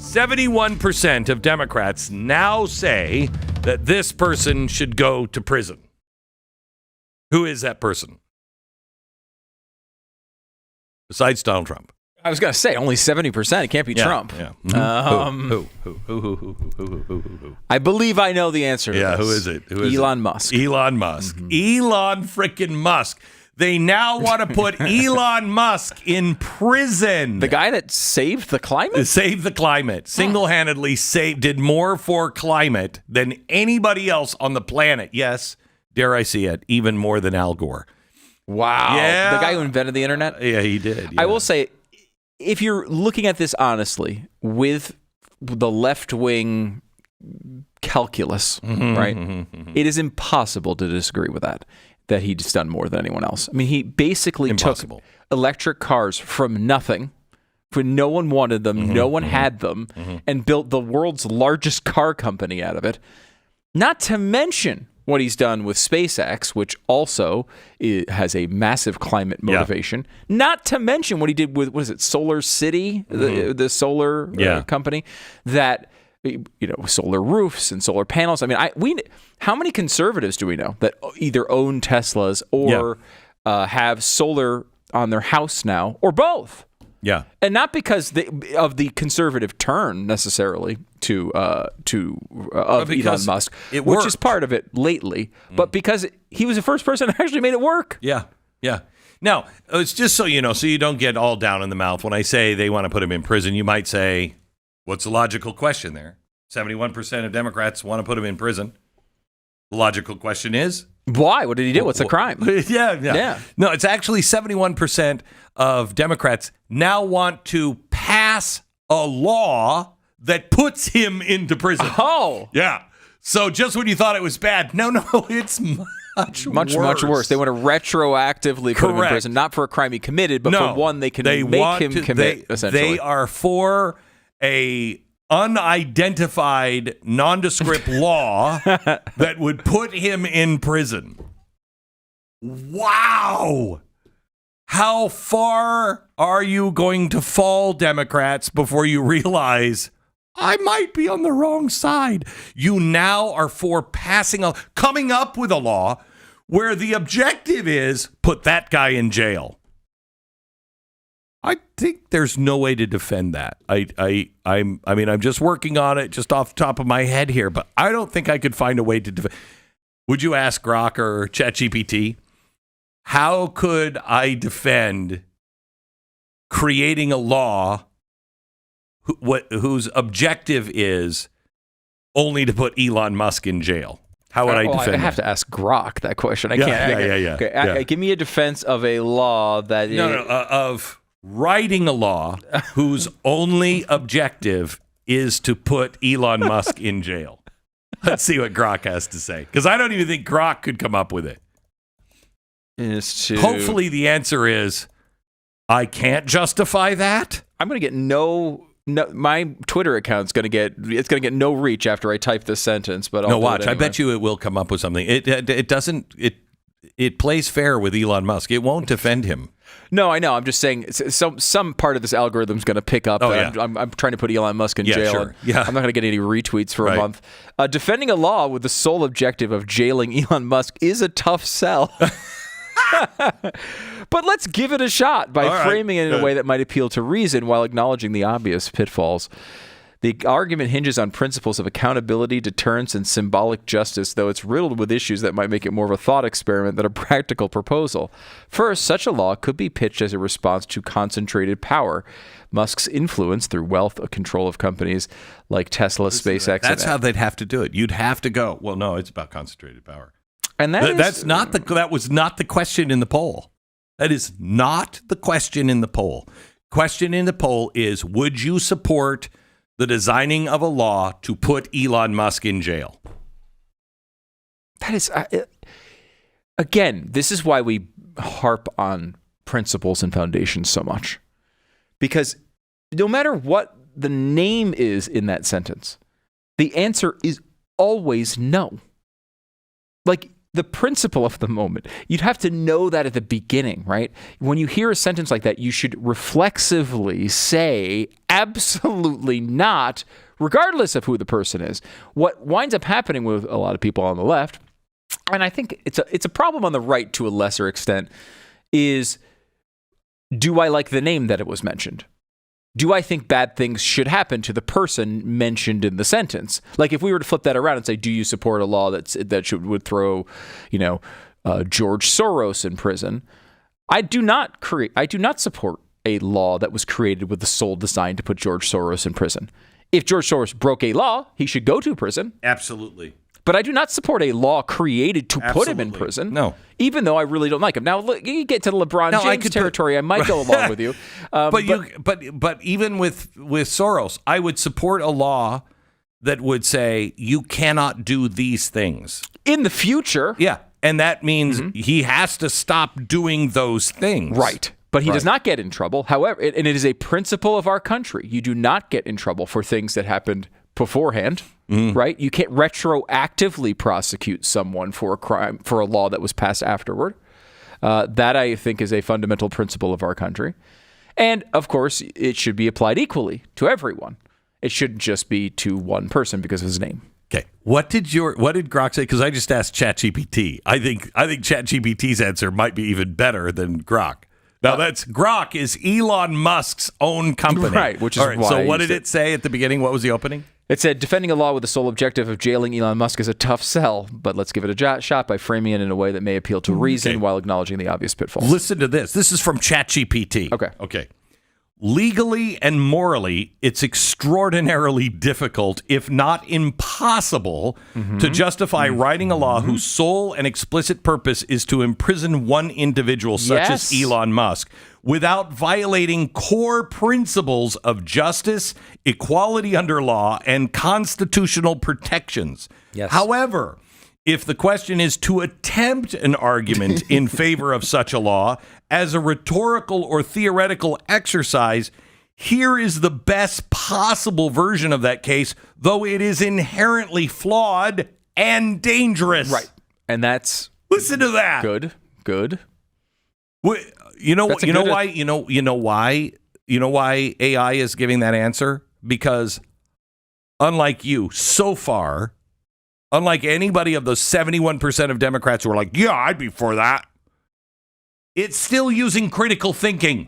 71% of Democrats now say that this person should go to prison. Who is that person? Besides Donald Trump. I was going to say only 70%. It can't be Trump. Yeah. Who? I believe I know the answer to this. Who is it? Elon Musk. Elon Musk. Elon frickin' Musk. They now want to put Elon Musk in prison. The guy that saved the climate? Saved the climate. Single-handedly did more for climate than anybody else on the planet. Yes, dare I see it, even more than Al Gore. Wow. Yeah. The guy who invented the internet? Yeah, he did. Yeah. I will say, if you're looking at this honestly, with the left-wing calculus, right, it is impossible to disagree with that he's done more than anyone else. I mean, he basically took electric cars from nothing, when no one wanted them, no one had them, and built the world's largest car company out of it. Not to mention what he's done with SpaceX, which also has a massive climate motivation. Yeah. Not to mention what he did with, what is it, Solar City, the solar company, that, solar roofs and solar panels. I mean, how many conservatives do we know that either own Teslas or have solar on their house now, or both? Yeah, and not because of the conservative turn necessarily to Elon Musk, which is part of it lately, but because he was the first person that actually made it work. Yeah. Now, it's just so you know, so you don't get all down in the mouth. When I say they want to put him in prison, you might say, what's the logical question there? 71% of Democrats want to put him in prison. The logical question is, why? What did he do? What's the crime? Yeah. No, it's actually 71% of Democrats now want to pass a law that puts him into prison. Oh. Yeah. So just when you thought it was bad, no, it's much worse. They want to retroactively put him in prison, not for a crime he committed, but for one they can make him commit, essentially. They are for a unidentified, nondescript law that would put him in prison. Wow! How far are you going to fall, Democrats, before you realize I might be on the wrong side? You now are for coming up with a law where the objective is put that guy in jail. I think there's no way to defend that. I'm just working on it just off the top of my head here, but I don't think I could find a way to defend. Would you ask Grok or ChatGPT? How could I defend creating a law whose objective is only to put Elon Musk in jail? How would I defend I have to ask Grok that question. I can't. Yeah. Okay, give me a defense of a law that of writing a law whose only objective is to put Elon Musk in jail. Let's see what Grok has to say, because I don't even think Grok could come up with it. Hopefully the answer is, I can't justify that. I'm going to get no, my Twitter account's going to get no reach after I type this sentence, but I'll watch. Anyway. I bet you it will come up with something. It plays fair with Elon Musk. It won't defend him. No, I know. I'm just saying some part of this algorithm's going to pick up. I'm trying to put Elon Musk in jail. Sure. Yeah. I'm not going to get any retweets for a month. Defending a law with the sole objective of jailing Elon Musk is a tough sell. But let's give it a shot by framing it in a way that might appeal to reason while acknowledging the obvious pitfalls. The argument hinges on principles of accountability, deterrence, and symbolic justice, though it's riddled with issues that might make it more of a thought experiment than a practical proposal. First, such a law could be pitched as a response to concentrated power. Musk's influence through wealth, control of companies like Tesla, SpaceX. That's how they'd have to do it. You'd have to go, well, no, it's about concentrated power. And that was not the question in the poll. That is not the question in the poll. Question in the poll is, would you support the designing of a law to put Elon Musk in jail? That is, again, this is why we harp on principles and foundations so much. Because no matter what the name is in that sentence, the answer is always no. Like, the principle of the moment. You'd have to know that at the beginning, right? When you hear a sentence like that, you should reflexively say, absolutely not, regardless of who the person is. What winds up happening with a lot of people on the left, and I think it's a problem on the right to a lesser extent, is, do I like the name that it was mentioned? Do I think bad things should happen to the person mentioned in the sentence? Like if we were to flip that around and say, do you support a law would throw, George Soros in prison? I do not support a law that was created with the sole design to put George Soros in prison. If George Soros broke a law, he should go to prison. Absolutely. But I do not support a law created to put him in prison. No. Even though I really don't like him. Now, look, you get to the LeBron James territory, I might go along with you. But even with Soros, I would support a law that would say you cannot do these things. In the future. Yeah. And that means he has to stop doing those things. Right. But he does not get in trouble. However, and it is a principle of our country. You do not get in trouble for things that happened beforehand, right? You can't retroactively prosecute someone for a crime, for a law that was passed afterward. That, I think, is a fundamental principle of our country. And, of course, it should be applied equally to everyone. It shouldn't just be to one person because of his name. Okay. What did Grok say? Because I just asked ChatGPT. I think ChatGPT's answer might be even better than Grok. Now, Grok is Elon Musk's own company. Right, which is all right, why. So what did it say at the beginning? What was the opening? It said, defending a law with the sole objective of jailing Elon Musk is a tough sell, but let's give it a shot by framing it in a way that may appeal to reason while acknowledging the obvious pitfalls. Listen to this. This is from ChatGPT. Okay. Legally and morally, it's extraordinarily difficult, if not impossible, to justify writing a law whose sole and explicit purpose is to imprison one individual, such as Elon Musk, without violating core principles of justice, equality under law, and constitutional protections. Yes. However, if the question is to attempt an argument in favor of such a law as a rhetorical or theoretical exercise, here is the best possible version of that case, though it is inherently flawed and dangerous. Right. And that's... Listen to that. Good. You know why AI is giving that answer? Because unlike you, so far, unlike anybody of the 71% of Democrats who are like, yeah, I'd be for that, it's still using critical thinking.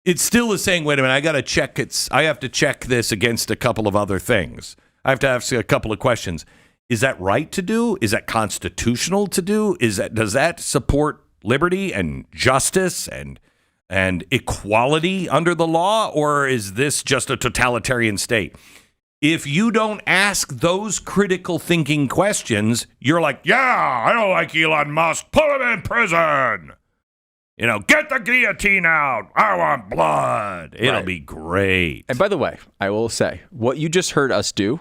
It still is saying, wait a minute, I have to check this against a couple of other things. I have to ask a couple of questions. Is that right to do? Is that constitutional to do? Does that support liberty and justice and equality under the law? Or is this just a totalitarian state? If you don't ask those critical thinking questions, you're like, yeah, I don't like Elon Musk. Put him in prison. Get the guillotine out. I want blood. It'll be great. And by the way, I will say, what you just heard us do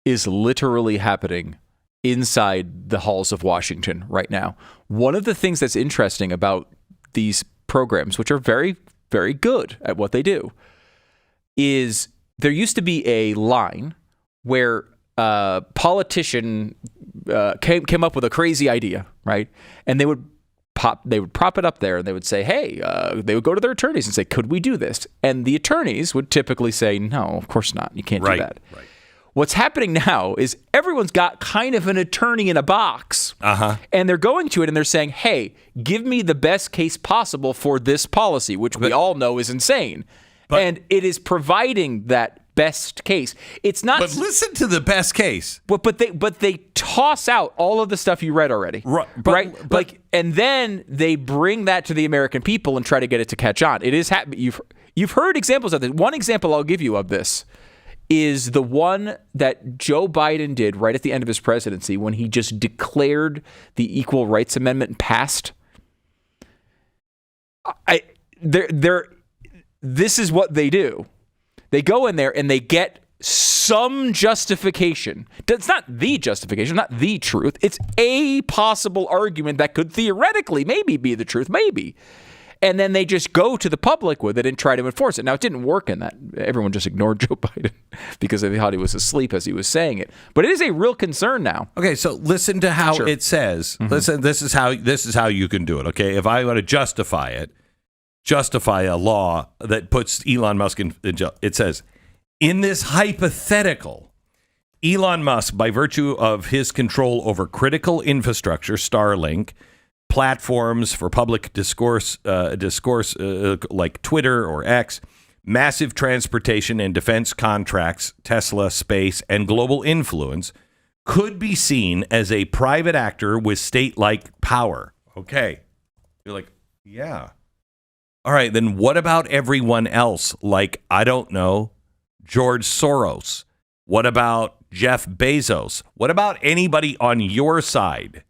is literally happening inside the halls of Washington right now. One of the things that's interesting about these programs, which are very, very good at what they do, is there used to be a line where a politician came up with a crazy idea, right? And they would prop it up there and they would say, hey, they would go to their attorneys and say, could we do this? And the attorneys would typically say, no, of course not. You can't do that. Right. What's happening now is everyone's got kind of an attorney in a box, and they're going to it and they're saying, hey, give me the best case possible for this policy, which we all know is insane. And it is providing that best case. It's not. But listen to the best case. But they toss out all of the stuff you read already, right? And then they bring that to the American people and try to get it to catch on. It is happening. You've heard examples of this. One example I'll give you of this is the one that Joe Biden did right at the end of his presidency when he just declared the Equal Rights Amendment passed. This is what they do. They go in there and they get some justification. It's not the justification, not the truth. It's a possible argument that could theoretically maybe be the truth, maybe. And then they just go to the public with it and try to enforce it. Now, it didn't work in that. Everyone just ignored Joe Biden because they thought he was asleep as he was saying it. But it is a real concern now. Okay, so listen to how it says. Listen, this is how you can do it. Okay, if I want to justify a law that puts Elon Musk in jail, it says, in this hypothetical, Elon Musk, by virtue of his control over critical infrastructure, Starlink, platforms for public discourse like Twitter or X, massive transportation and defense contracts, Tesla, space, and global influence, could be seen as a private actor with state-like power. Okay. You're like, yeah. All right, then what about everyone else? Like, I don't know, George Soros. What about Jeff Bezos? What about anybody on your side?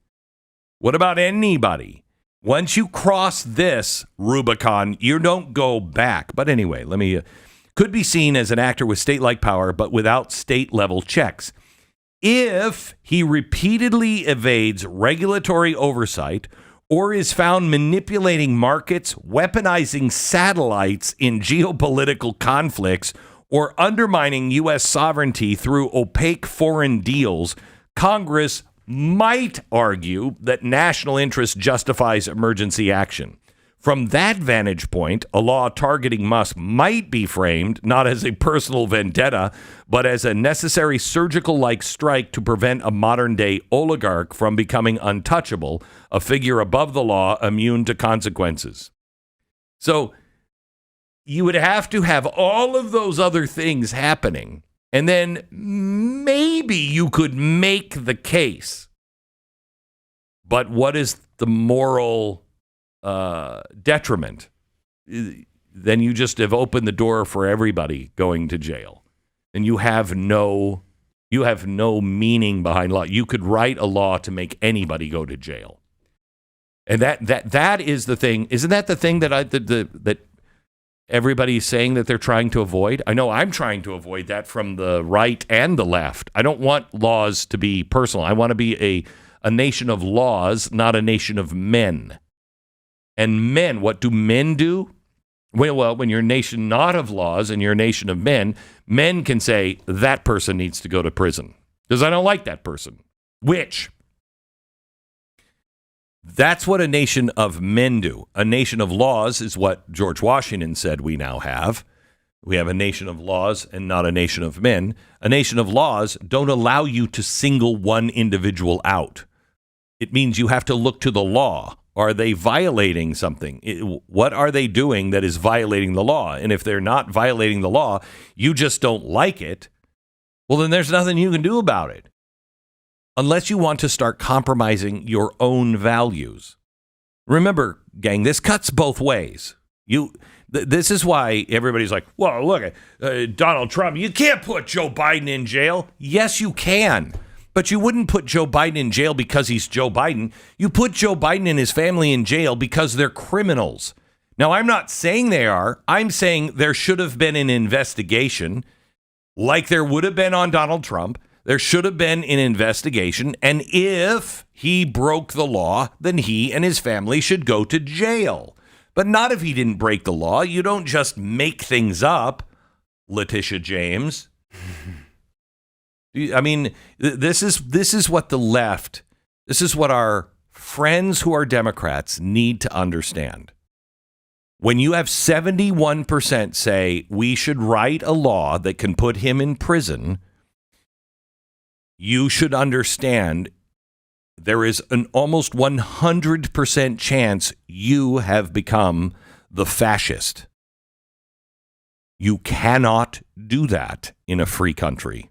What about anybody? Once you cross this Rubicon, you don't go back. But anyway, could be seen as an actor with state-like power, but without state-level checks. If he repeatedly evades regulatory oversight or is found manipulating markets, weaponizing satellites in geopolitical conflicts, or undermining U.S. sovereignty through opaque foreign deals, Congress might argue that national interest justifies emergency action. From that vantage point, a law targeting Musk might be framed not as a personal vendetta, but as a necessary surgical-like strike to prevent a modern-day oligarch from becoming untouchable, a figure above the law, immune to consequences. So you would have to have all of those other things happening, and then maybe you could make the case. But what is the moral detriment? Then you just have opened the door for everybody going to jail, and you have no meaning behind law. You could write a law to make anybody go to jail, and that is the thing. Isn't that the thing that everybody's saying that they're trying to avoid? I know I'm trying to avoid that from the right and the left. I don't want laws to be personal. I want to be a nation of laws, not a nation of men. And men, what do men do? Well, when you're a nation not of laws and you're a nation of men, men can say that person needs to go to prison because I don't like that person. That's what a nation of men do. A nation of laws is what George Washington said we now have. We have a nation of laws and not a nation of men. A nation of laws don't allow you to single one individual out. It means you have to look to the law. Are they violating something? What are they doing that is violating the law? And if they're not violating the law, you just don't like it, well, then there's nothing you can do about it. Unless you want to start compromising your own values. Remember, gang, this cuts both ways. This is why everybody's like, well, look, Donald Trump, you can't put Joe Biden in jail. Yes, you can. But you wouldn't put Joe Biden in jail because he's Joe Biden. You put Joe Biden and his family in jail because they're criminals. Now, I'm not saying they are. I'm saying there should have been an investigation like there would have been on Donald Trump. There should have been an investigation. And if he broke the law, then he and his family should go to jail. But not if he didn't break the law. You don't just make things up, Letitia James. I mean, this is what the left, this is what our friends who are Democrats need to understand. When you have 71% say we should write a law that can put him in prison, you should understand there is an almost 100% chance you have become the fascist. You cannot do that in a free country.